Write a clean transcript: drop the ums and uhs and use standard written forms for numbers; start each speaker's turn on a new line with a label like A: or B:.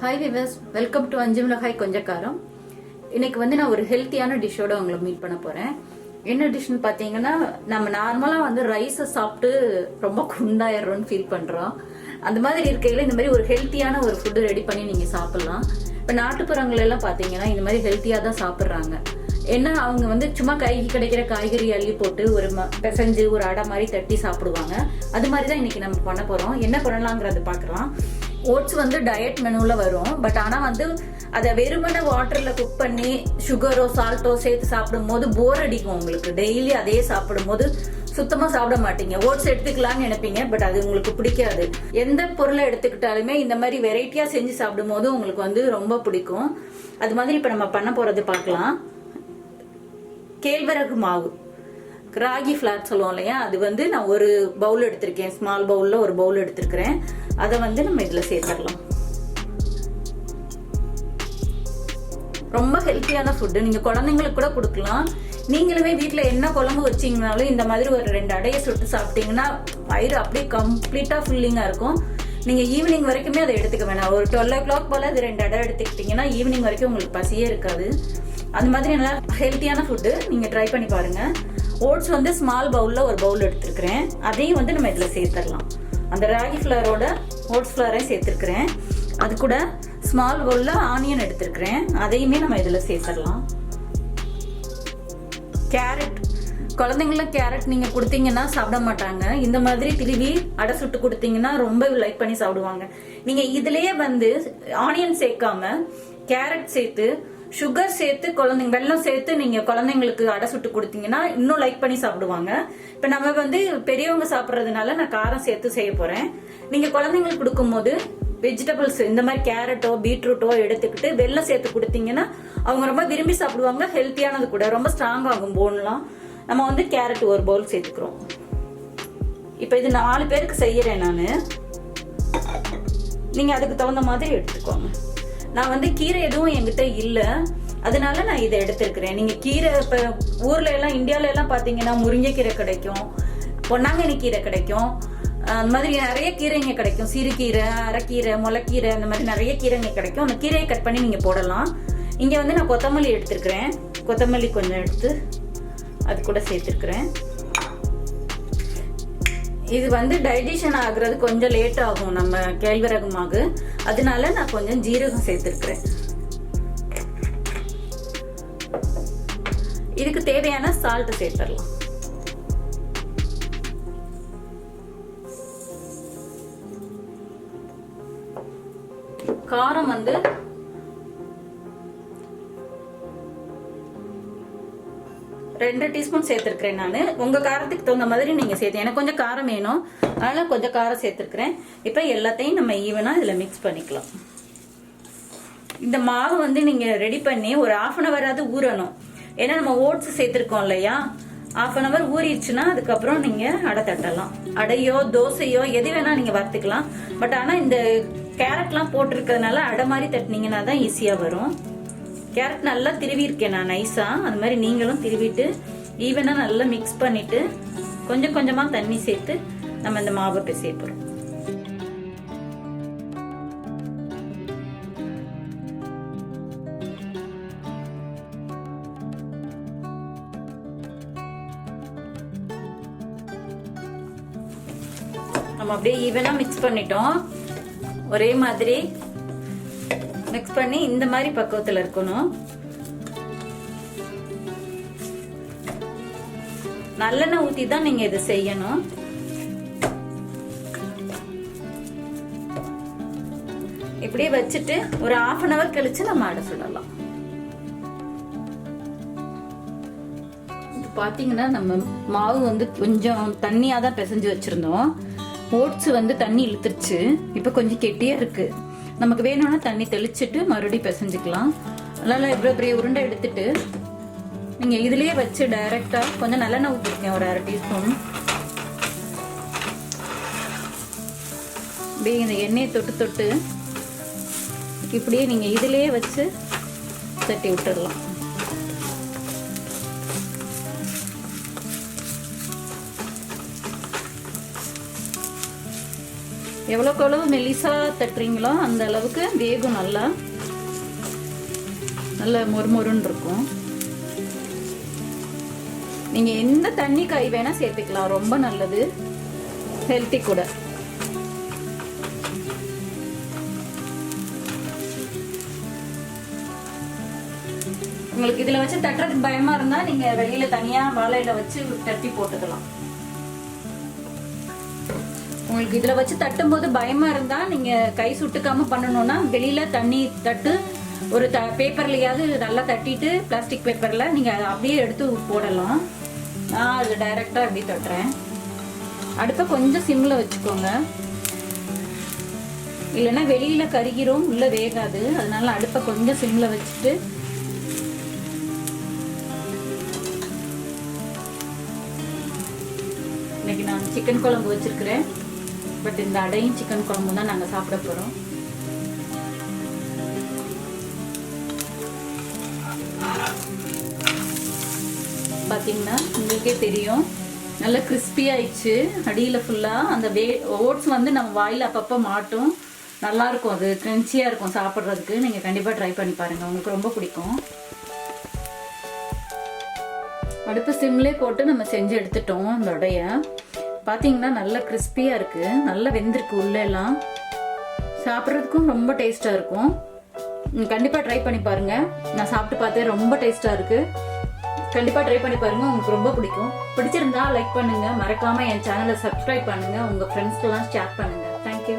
A: Hi viewers, welcome to அஞ்சு மிளகாய் கொஞ்சம் காரம். இன்னைக்கு வந்து நான் ஒரு ஹெல்த்தியான டிஷ்ஷோட உங்களை மீட் பண்ண போறேன். என்ன டிஷ்னு பார்த்தீங்கன்னா, நம்ம நார்மலாக வந்து ரைஸை சாப்பிட்டு ரொம்ப குண்டாயிடுறோம்னு ஃபீல் பண்றோம். அந்த மாதிரி இருக்கையில இந்த மாதிரி ஒரு ஹெல்த்தியான ஒரு ஃபுட்டு ரெடி பண்ணி நீங்க சாப்பிடலாம். இப்போ நாட்டுப்புறங்கள் எல்லாம் பார்த்தீங்கன்னா இந்த மாதிரி ஹெல்த்தியாக தான் சாப்பிட்றாங்க. ஏன்னா அவங்க வந்து சும்மா கைக்கு கிடைக்கிற காய்கறி அள்ளி போட்டு ஒரு பிசைஞ்சு ஒரு அடை மாதிரி தட்டி சாப்பிடுவாங்க. அது மாதிரி தான் இன்னைக்கு நம்ம பண்ண போறோம். என்ன பண்ணலாங்கிறத பார்க்கலாம். ஓட்ஸ் வந்து டயட் மெனுவில் வரும். பட் ஆனால் வந்து அதை வெறுமனை வாட்டரில் குக் பண்ணி சுகரோ சால்ட்டோ சேர்த்து சாப்பிடும் போது போர் அடிக்கும் உங்களுக்கு. டெய்லி அதே சாப்பிடும் போது சுத்தமாக சாப்பிட மாட்டீங்க. ஓட்ஸ் எடுத்துக்கலாம்னு நினைப்பீங்க, பட் அது உங்களுக்கு பிடிக்காது. எந்த பொருளை எடுத்துக்கிட்டாலுமே இந்த மாதிரி வெரைட்டியாக செஞ்சு சாப்பிடும் போது உங்களுக்கு வந்து ரொம்ப பிடிக்கும். அது மாதிரி இப்போ நம்ம பண்ண போகிறது பார்க்கலாம். கேழ்வரகு மாவு, ராகி ஃபிளார் சொல்லுவோம் இல்லையா, அது வந்து நான் ஒரு பவுல் எடுத்திருக்கேன். ஸ்மால் பவுலில் ஒரு பவுல் எடுத்திருக்கிறேன். அதை வந்து நம்ம இதில் சேர்த்துடலாம். ரொம்ப ஹெல்த்தியான ஃபுட்டு. நீங்கள் குழந்தைங்களுக்கு கூட கொடுக்கலாம். நீங்களுமே வீட்டில் என்ன குழம்பு வச்சிங்கனாலும் இந்த மாதிரி ஒரு 2 அடையை சுட்டு சாப்பிட்டீங்கன்னா வயிறு அப்படியே கம்ப்ளீட்டாக ஃபில்லிங்காக இருக்கும். நீங்கள் ஈவினிங் வரைக்குமே அதை எடுத்துக்க வேணாம். ஒரு 12 o'clock போல் அது 2 அடை எடுத்துக்கிட்டிங்கன்னா ஈவினிங் வரைக்கும் உங்களுக்கு பசியே இருக்காது. அந்த மாதிரி நல்லா ஹெல்த்தியான ஃபுட்டு நீங்கள் ட்ரை பண்ணி பாருங்கள். ஓட்ஸ் வந்து ஸ்மால் பவுலில் ஒரு பவுல் எடுத்துருக்கிறேன். அதையும் வந்து நம்ம இதில் சேர்த்துடலாம். அந்த ராகி ஃப்ளவரோட ஓட்ஸ் ஃப்ளவரையும் சேர்த்துருக்கிறேன். அது கூட ஸ்மால் பவுலில் ஆனியன் எடுத்துருக்கிறேன். அதையுமே நம்ம இதில் சேர்த்துடலாம். கேரட், குழந்தைங்களாம் கேரட் நீங்கள் கொடுத்தீங்கன்னா சாப்பிட மாட்டாங்க. இந்த மாதிரி திருவி அடை சுட்டு கொடுத்தீங்கன்னா ரொம்ப லைக் பண்ணி சாப்பிடுவாங்க. நீங்கள் இதுலேயே வந்து ஆனியன் சேர்க்காம கேரட் சேர்த்து சுகர் சேர்த்து குழந்தைங்க வெல்லம் சேர்த்து நீங்க குழந்தைங்களுக்கு அடை சுட்டு கொடுத்தீங்கன்னா இன்னும் லைக் பண்ணி சாப்பிடுவாங்க. இப்ப நம்ம வந்து பெரியவங்க சாப்பிட்றதுனால நான் காரம் சேர்த்து செய்ய போறேன். நீங்க குழந்தைங்களுக்கு கொடுக்கும் போது வெஜிடபிள்ஸ் இந்த மாதிரி கேரட்டோ பீட்ரூட்டோ எடுத்துக்கிட்டு வெல்லம் சேர்த்து கொடுத்தீங்கன்னா அவங்க ரொம்ப விரும்பி சாப்பிடுவாங்க. ஹெல்த்தியானது கூட, ரொம்ப ஸ்ட்ராங் ஆகும் போன்லாம். நம்ம வந்து கேரட் ஒரு பவுல் சேர்த்துக்கிறோம். இப்ப இது 4 பேருக்கு செய்யறேன் நான். நீங்க அதுக்கு தகுந்த மாதிரி எடுத்துக்கோங்க. நான் வந்து கீரை எதுவும் என்கிட்ட இல்லை, அதனால நான் இதை எடுத்திருக்கிறேன். நீங்க கீரை இப்ப ஊர்ல எல்லாம் இந்தியாவில எல்லாம் பாத்தீங்கன்னா முருங்கைக்கீரை கிடைக்கும், பொன்னாங்கண்ணி கீரை கிடைக்கும், அந்த மாதிரி நிறைய கீரைங்க கிடைக்கும். சிறுகீரை, அரைக்கீரை, முளைக்கீரை, அந்த மாதிரி நிறைய கீரைங்க கிடைக்கும். அந்த கீரையை கட் பண்ணி நீங்க போடலாம். இங்க வந்து நான் கொத்தமல்லி எடுத்திருக்கிறேன். கொத்தமல்லி கொஞ்சம் எடுத்து அது கூட சேர்த்திருக்கிறேன். இது வந்து டைஜஷன் ஆகுறது கொஞ்சம் லேட் ஆகும் நம்ம கேழ்வரகு மாவு, அதனால நான் கொஞ்சம் ஜீரகம் சேர்த்திருக்கிறேன். இதுக்கு தேவையான சால்ட் சேர்த்துடலாம். காரம் வந்து ரெண்டு டீஸ்பூன் சேர்த்திருக்கிறேன் நான். உங்க காரத்துக்கு தகுந்த மாதிரி நீங்க சேர்த்து, எனக்கு கொஞ்சம் காரம் வேணும், அதனால கொஞ்சம் காரம் சேர்த்திருக்கிறேன். இப்ப எல்லாத்தையும் நம்ம ஈவனா இதுல மிக்ஸ் பண்ணிக்கலாம். இந்த மாவு வந்து நீங்க ரெடி பண்ணி ஒரு 1/2 hour ஊறணும். ஏன்னா நம்ம ஓட்ஸ் சேர்த்திருக்கோம் இல்லையா, 1/2 hour ஊறிடுச்சுன்னா அதுக்கப்புறம் நீங்க அடை தட்டலாம். அடையோ தோசையோ எது வேணா நீங்க வறுத்துக்கலாம். பட் ஆனா இந்த கேரட்லாம் போட்டிருக்கிறதுனால அடை மாதிரி தட்டினீங்கன்னா தான் ஈஸியா வரும். கேரட் நல்லா திருவி இருக்கேன் நான் நைஸா. அது மாதிரி நீங்களும் திருவிட்டு ஈவனா நல்லா மிக்ஸ் பண்ணிட்டு கொஞ்சம் கொஞ்சமா தண்ணி சேர்த்து நம்ம இந்த மாவை பிசைய போறோம். நம்ம அப்படியே ஈவனா மிக்ஸ் பண்ணிட்டோம். ஒரே மாதிரி மிக்ஸ் பண்ணி இந்த மாதிரி பக்குவத்துல இருக்கணும். நல்லெண்ணெய் ஊத்தி தான் நீங்க இதை செய்யணும். இப்படியே வச்சுட்டு ஒரு 1/2 hour கழிச்சு நம்ம அடை சுடலாம். பாத்தீங்கன்னா நம்ம மாவு வந்து கொஞ்சம் தண்ணியா தான் பிசைஞ்சு வச்சிருந்தோம். ஓட்ஸ் வந்து தண்ணி இழுத்துருச்சு. இப்ப கொஞ்சம் கெட்டியா இருக்கு. நமக்கு வேணும்னா தண்ணி தெளிச்சுட்டு மறுபடியும் பிசைஞ்சுக்கலாம். அதனால இவ்வளவு பெரிய உருண்டை எடுத்துட்டு நீங்க இதுலயே வச்சு டைரக்டா கொஞ்சம் நல்லெண்ணெய் ஊற்றிருக்கேன், ஒரு 1/2 டீஸ்பூன். அப்படியே இந்த எண்ணெயை தொட்டு தொட்டு இப்படியே நீங்க இதுலயே வச்சு தட்டி விட்டுடலாம். எவ்வளோக்கு எவ்வளவு மெலிசா தட்டுறீங்களோ அந்த அளவுக்கு வேகும், நல்லா நல்ல மொறுமொறுன்னு இருக்கும். நீங்க எந்த தண்ணி காய் வேணா சேர்த்துக்கலாம், ரொம்ப நல்லது, ஹெல்த்தி கூட. உங்களுக்கு இதுல வச்சு தட்டுறதுக்கு பயமா இருந்தா நீங்க வெளியில தனியா வாழையில வச்சு தட்டி போட்டுக்கலாம். உங்களுக்கு இதுல வச்சு தட்டும் போது பயமா இருந்தா நீங்க கை சுட்டுக்காம பண்ணணும்னா வெளியில தண்ணி தட்டு ஒரு பேப்பர்லயாவது நல்லா தட்டிட்டு, பிளாஸ்டிக் பேப்பர்ல நீங்க அப்படியே எடுத்து போடலாம். நான் அது டைரக்டா அப்படி தட்டுறேன். அடுப்பை கொஞ்சம் சிம்ல வச்சுக்கோங்க, இல்லைன்னா வெளியில கருகிரும், உள்ள வேகாது. அதனால அடுப்பை கொஞ்சம் சிம்ல வச்சுட்டு இன்னைக்கு நான் சிக்கன் குழம்பு வச்சிருக்கிறேன். பட் இந்த அடையும் சிக்கன் குழம்பு தான் நாங்கள் சாப்பிட போகிறோம். பார்த்தீங்கன்னா உங்களுக்கே தெரியும், நல்லா கிறிஸ்பி ஆயிடுச்சு. அடியில் ஃபுல்லாக அந்த ஓட்ஸ் வந்து நம்ம வாயில் அப்பப்போ மாட்டும், நல்லாயிருக்கும், அது கிரன்ச்சியாக இருக்கும் சாப்பிட்றதுக்கு. நீங்கள் கண்டிப்பாக ட்ரை பண்ணி பாருங்கள், உங்களுக்கு ரொம்ப பிடிக்கும். அடுப்பு சிம்லே போட்டு நம்ம செஞ்சு எடுத்துட்டோம். அந்த உடைய பார்த்தீங்கன்னா நல்லா கிறிஸ்பியாக இருக்குது, நல்லா வெந்திருக்கு, உள்ளெல்லாம் சாப்பிட்றதுக்கும் ரொம்ப டேஸ்ட்டாக இருக்கும். கண்டிப்பாக ட்ரை பண்ணி பாருங்கள். நான் சாப்பிட்டு பார்த்தேன், ரொம்ப டேஸ்ட்டாக இருக்குது. கண்டிப்பாக ட்ரை பண்ணி பாருங்கள், உங்களுக்கு ரொம்ப பிடிக்கும். பிடிச்சிருந்தா லைக் பண்ணுங்கள், மறக்காமல் என் சேனலை சப்ஸ்கிரைப் பண்ணுங்கள், உங்கள் ஃப்ரெண்ட்ஸ்க்கெல்லாம் ஷேர் பண்ணுங்கள். தேங்க்யூ.